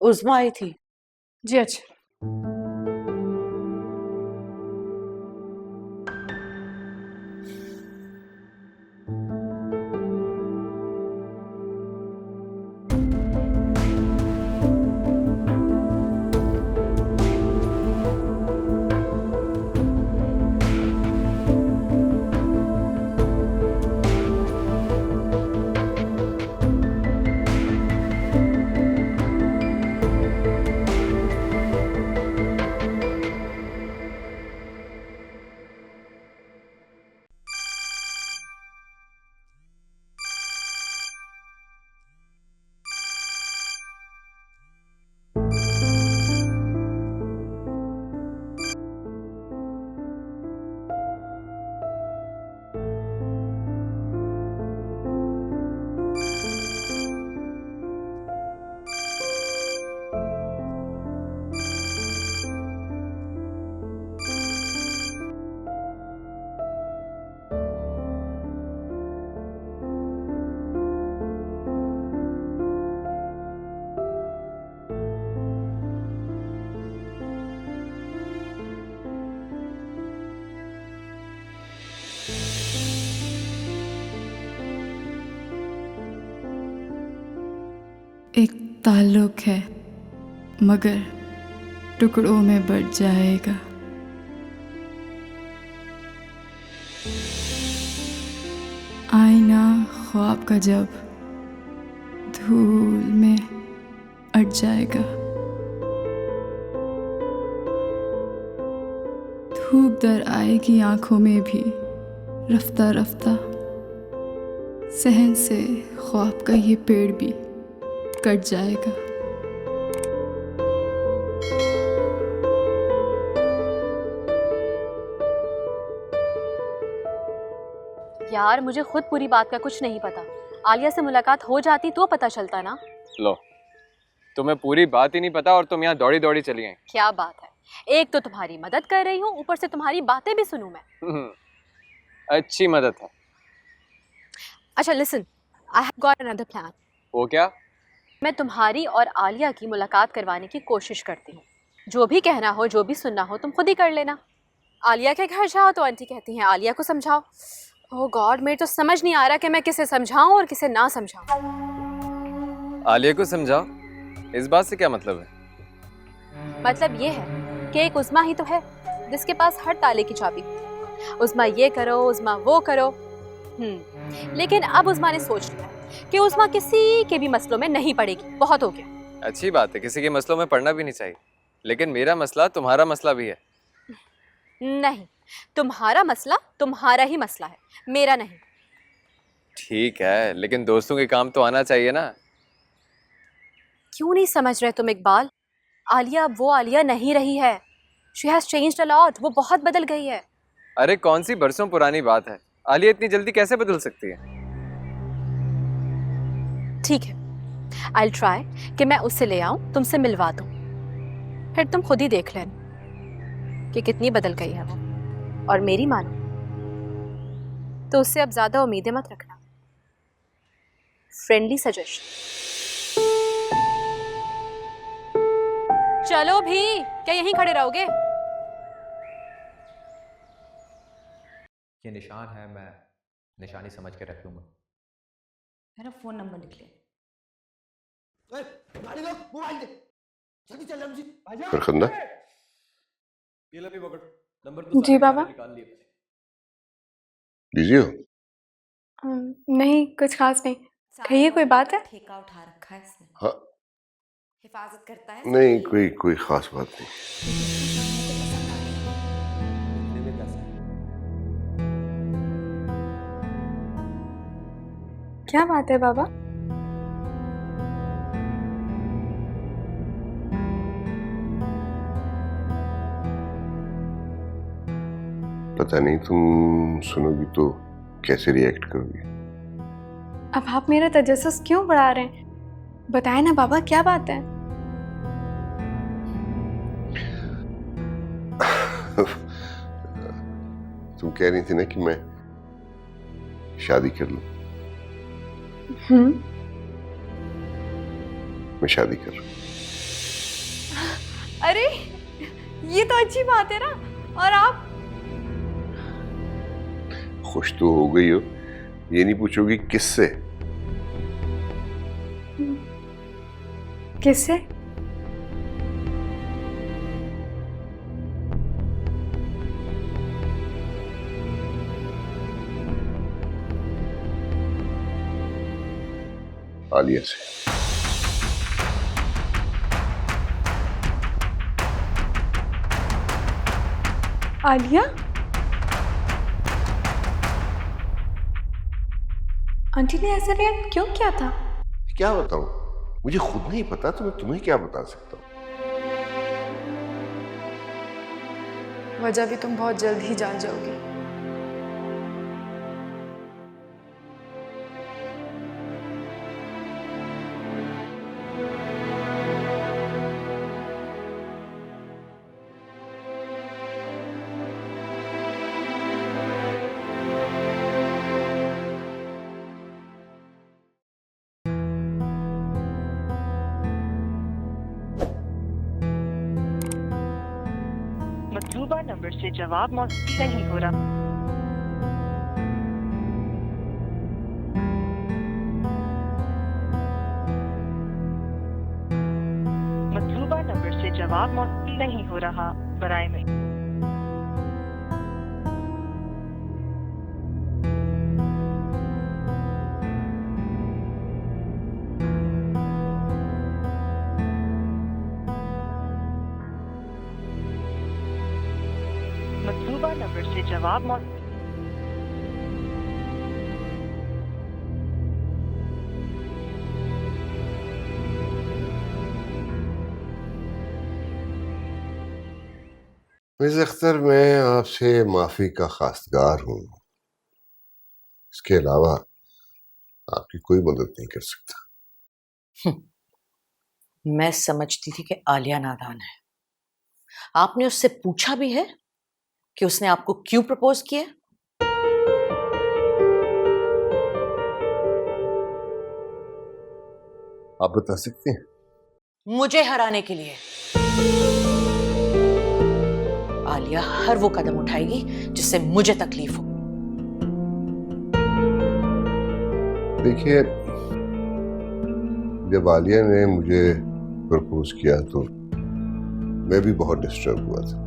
उज़्मा आई थी। जी अच्छा। एक ताल्लुक है मगर टुकड़ों में बढ़ जाएगा। आईना ख्वाब का जब धूल में अट जाएगा। धूप दर आएगी आंखों में भी रफ्ता रफ्ता। सहन से ख्वाब का ये पेड़ भी कट जाएगा। यार मुझे खुद पूरी बात का कुछ नहीं पता। आलिया से मुलाकात हो जाती तो पता चलता ना। लो, तुम्हें पूरी बात ही नहीं पता और तुम यहाँ दौड़ी दौड़ी चली आई। क्या बात है, एक तो तुम्हारी मदद कर रही हूँ, ऊपर से तुम्हारी बातें भी सुनूं मैं। अच्छी मदद है। अच्छा listen, I have got another plan. वो क्या? मैं तुम्हारी और आलिया की मुलाकात करवाने की कोशिश करती हूँ। जो भी कहना हो, जो भी सुनना हो, तुम खुद ही कर लेना। आलिया के घर जाओ तो आंटी कहती हैं आलिया को समझाओ। ओह गॉड, मेरे तो समझ नहीं आ रहा कि मैं किसे समझाऊं और किसे ना समझाऊं। आलिया को समझाओ, इस बात से क्या मतलब है? मतलब ये है कि एक उज़्मा ही तो है जिसके पास हर ताले की चाबी। उज़्मा ये करो, उज़्मा वो करो। लेकिन अब उज़्मा ने सोच लिया कि उज़्मा किसी के भी मसलों में नहीं पड़ेगी। बहुत हो गया। अच्छी बात है, किसी के मसलों में पड़ना भी नहीं चाहिए, लेकिन मेरा मसला तुम्हारा मसला भी है। नहीं, तुम्हारा मसला तुम्हारा ही मसला है, मेरा नहीं। ठीक है, लेकिन दोस्तों के काम तो आना चाहिए ना। क्यों नहीं समझ रहे तुम इकबाल? आलिया अब वो आलिया नहीं रही है। She has changed a lot. वो बहुत बदल गई है। अरे कौन सी बरसों पुरानी बात है, आलिया इतनी जल्दी कैसे बदल सकती है? ठीक है, आई विल ट्राई कि मैं उससे ले आऊं, तुमसे मिलवा दूं। फिर तुम खुद ही देख लेना कि कितनी बदल गई है वो। और मेरी मानो तो उससे अब ज्यादा उम्मीदें मत रखना। Friendly suggestion. चलो भी, क्या यहीं खड़े रहोगे? ये निशान है, मैं निशानी समझ के रख लूंगा। मेरा फोन नंबर लिख ले। फरखंदा, जी बाबा। बिजी हो? नहीं, कुछ खास नहीं। कहिए, कोई बात है? ठेका उठा रखा है इसने। हाँ, हिफाजत करता है। नहीं कोई खास बात नहीं। क्या बात है बाबा? पता नहीं, तुम सुनोगी तो कैसे रिएक्ट करोगी। अब आप मेरा तजस्सुस क्यों बढ़ा रहे हैं? बताएं ना बाबा, क्या बात है? तुम कह रही थी ना कि मैं शादी कर लूं। मैं शादी कर रहा हूं। ये तो अच्छी बात है ना। और आप? खुश तो हो गई हो, ये नहीं पूछोगी किससे? किससे? आलिया से। आलिया? आंटी ने ऐसा रिएक्ट क्यों किया था? क्या बताऊं, मुझे खुद नहीं पता, तो मैं तुम्हें क्या बता सकता हूँ। वजह भी तुम बहुत जल्द ही जान जाओगी। मतलूबा नंबर से जवाब मौसूल नहीं हो रहा। मतलूबा नंबर से जवाब मौसूल नहीं हो रहा। बराए में मतलूबा नंबर से जवाब मौसूल मिस अख्तर, मैं आपसे माफी का खास्तगार हूं। इसके अलावा आपकी कोई मदद नहीं कर सकता। मैं समझती थी कि आलिया नादान है। आपने उससे पूछा भी है कि उसने आपको क्यों प्रपोज किया? आप बता सकते हैं? मुझे हराने के लिए। आलिया हर वो कदम उठाएगी जिससे मुझे तकलीफ हो। देखिए, जब आलिया ने मुझे प्रपोज किया तो मैं भी बहुत डिस्टर्ब हुआ था।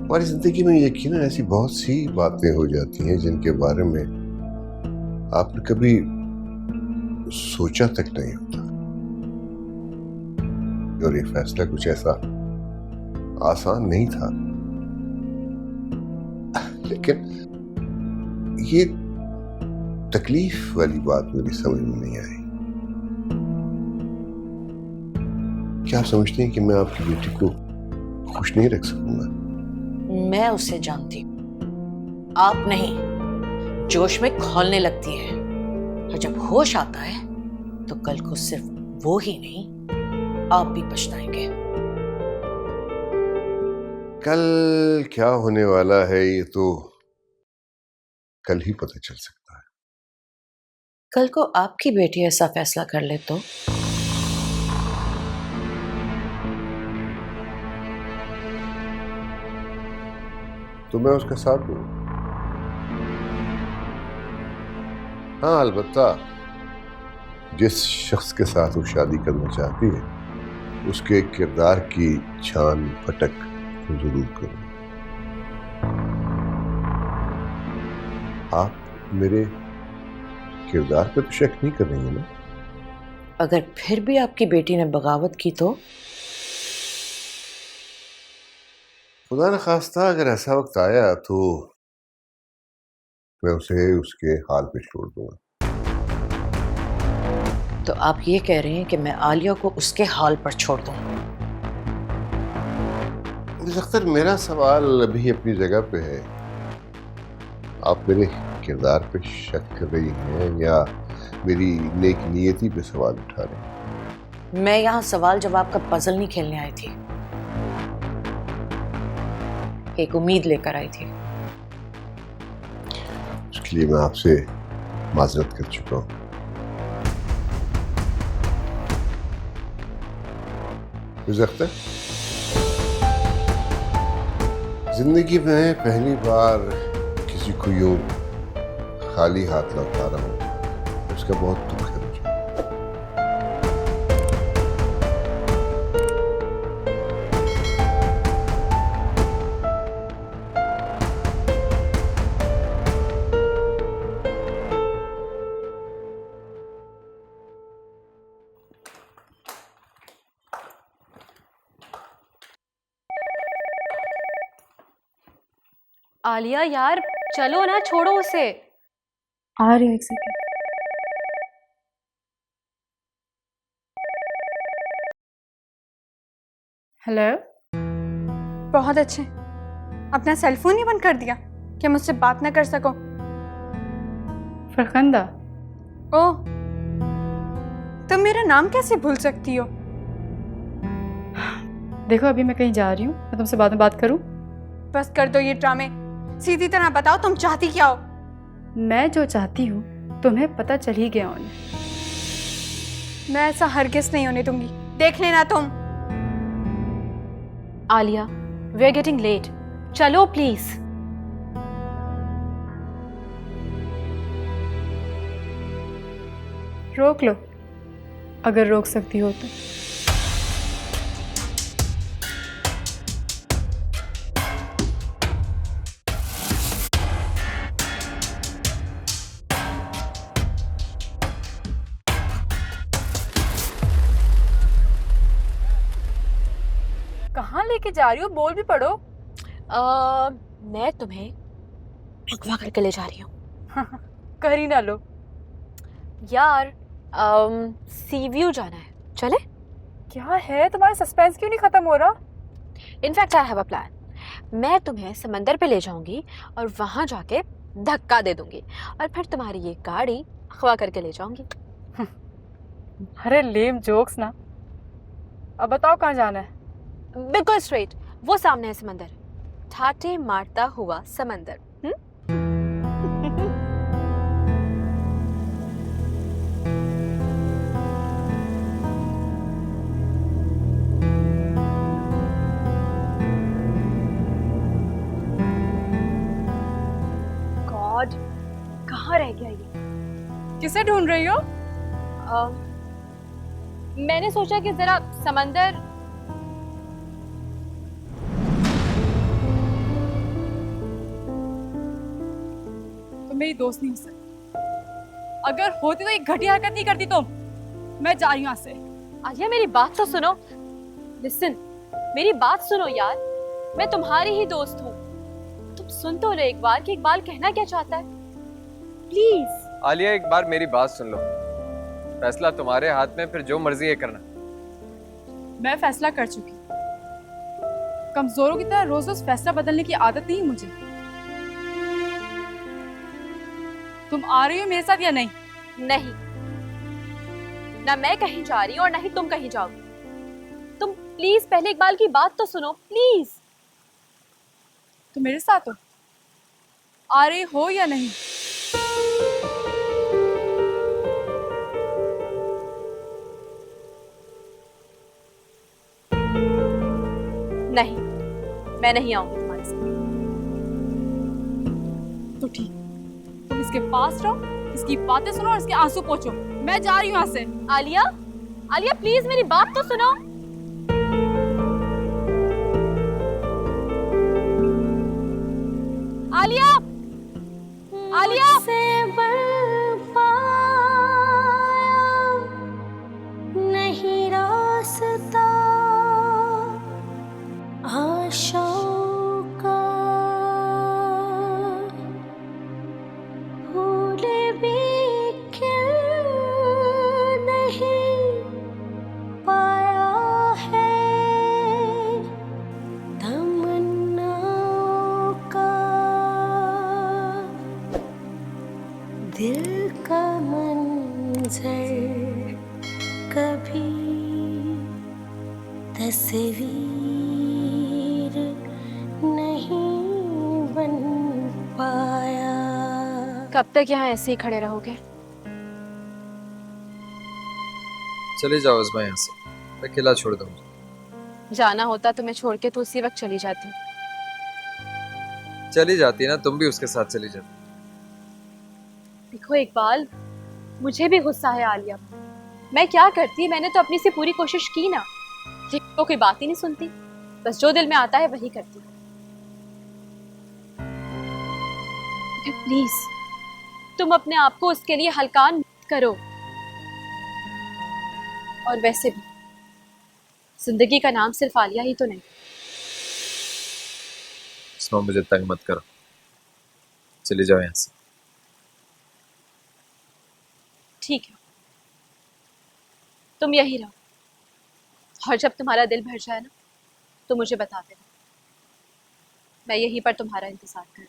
हमारी जिंदगी में यकीनन ऐसी बहुत सी बातें हो जाती हैं जिनके बारे में आपने कभी सोचा तक नहीं होता, और ये फैसला कुछ ऐसा आसान नहीं था। लेकिन ये तकलीफ वाली बात मेरी समझ में नहीं आई। क्या आप समझते हैं कि मैं आपकी बेटी को खुश नहीं रख सकूंगा? मैं उसे जानती हूं, आप नहीं। जोश में खौलने लगती है और जब होश आता है तो कल को सिर्फ वो ही नहीं, आप भी पछताएंगे। कल क्या होने वाला है ये तो कल ही पता चल सकता है। कल को आपकी बेटी ऐसा फैसला कर ले तो मैं उसका साथ दूं। हाँ, अलबत्ता जिस शख्स के साथ वो शादी करना चाहती है उसके किरदार की छान फटक जरूर करूं। आप मेरे किरदार पे तो शक नहीं कर रही हैं ना? अगर फिर भी आपकी बेटी ने बगावत की तो? खुदा न खास्ता अगर ऐसा वक्त आया तो मैं उसे उसके हाल पे छोड़ दूंगा। तो आप ये कह रहे हैं कि मैं आलिया को उसके हाल पर छोड़ दूं? मिस अख्तर, मेरा सवाल अभी अपनी जगह पे है। आप मेरे किरदार पे शक कर रही हैं या मेरी नेक नियति पे सवाल उठा रहे हैं? मैं यहाँ सवाल जवाब का पजल नहीं खेलने आई थी, एक उम्मीद लेकर आई थी। उसके लिए मैं आपसे माजरत कर चुका हूं। मिस अख्तर, जिंदगी में पहली बार किसी को यूं खाली हाथ लौटा रहा हूं, उसका बहुत दुख है मुझे। आलिया यार चलो ना, छोड़ो उसे। आ रही हूँ, एक सेकेंड। हेलो। बहुत अच्छे। अपना सेल फोन ही बंद कर दिया कि मुझसे बात ना कर सको। फरखंदा। ओह, तुम मेरा नाम कैसे भूल सकती हो? देखो अभी मैं कहीं जा रही हूँ, मैं तुमसे बाद में बात करूँ? बस कर दो ये ड्रामे। सीधी तरह बताओ तुम चाहती क्या हो? मैं जो चाहती हूँ तुम्हें पता चल ही गया होने। मैं ऐसा हरगिज़ नहीं होने दूंगी, देख लेना तुम। Alia, we are getting late, चलो प्लीज। रोक लो अगर रोक सकती हो तो। कहाँ लेके जा रही हो, बोल भी पड़ो। मैं तुम्हें अगवा करके ले जा रही हूँ। कर ही ना लो। यार सी व्यू जाना है, चले? क्या है तुम्हारा सस्पेंस क्यों नहीं खत्म हो रहा? In fact I have a plan. मैं तुम्हें समंदर पे ले जाऊंगी और वहां जाके धक्का दे दूंगी और फिर तुम्हारी ये गाड़ी अगवा करके ले जाऊंगी। अरे लेम जोक्स ना। अब बताओ कहाँ जाना है? बिल्कुल स्ट्रेट, वो सामने है समंदर, ठाटे मारता हुआ समंदर। गॉड, कहाँ रह गया ये? किसे ढूंढ रही हो? मैंने सोचा कि जरा समंदर। तुम मेरी दोस्त नहीं हो सकती। अगर होती तो एक घटिया हरकत नहीं करती तुम। मैं जा रही हूँ यहाँ से। आलिया मेरी बात तो सुनो। लिसन, मेरी बात सुनो यार, मैं तुम्हारी ही दोस्त हूँ। तुम सुन तो लो एक बार कि इकबाल कहना क्या चाहता है, प्लीज। आलिया एक बार मेरी बात सुन लो, फैसला तुम्हारे हाथ में, फिर जो मर्जी है करना। मैं फैसला कर चुकी। कमजोरों की तरह रोज रोज फैसला बदलने की आदत नहीं मुझे। तुम आ रही हो मेरे साथ या नहीं? नहीं, ना मैं कहीं जा रही हूँ और ना ही तुम कहीं जाओगी। तुम प्लीज पहले इकबाल की बात तो सुनो, प्लीज। तुम मेरे साथ हो? आ रही हो या नहीं? नहीं, मैं नहीं आऊंगी तुम्हारे साथ। तो ठीक, तुम इसके पास रहो, इसकी बातें सुनो और इसके आंसू पोंछो। मैं जा रही हूँ यहाँ से। आलिया, आलिया प्लीज मेरी बात तो सुनो। आलिया, आलिया। नहीं रास्ता आशाओं का, भूल भी क्यों नहीं पाया है तमन्नाओं का, दिल का मंजर कभी तस्वीर नहीं बन पाया। कब तक यहाँ ऐसे ही खड़े रहोगे? चले जाओ उस्मा यहाँ से, अकेला छोड़ दो मुझे। जाना होता तो मैं छोड़ के तो उसी वक्त चली जाती। चली जाती ना, तुम भी उसके साथ चली जाती। देखो इकबाल, मुझे भी गुस्सा है आलिया पर। मैं क्या करती, मैंने तो अपनी से पूरी कोशिश की ना, लेकिन वो कोई बात ही नहीं सुनती। बस जो दिल में आता है वही करती हूँ। प्लीज तुम अपने आप को उसके लिए हलकान मत करो। और वैसे भी जिंदगी का नाम सिर्फ आलिया ही तो नहीं। इसमें मुझे तंग मत करो, चली जाओ यहाँ से। ठीक है, तुम यही रहो और जब तुम्हारा दिल भर जाए ना तो मुझे बता देना, मैं यहीं पर तुम्हारा इंतजार करूँ।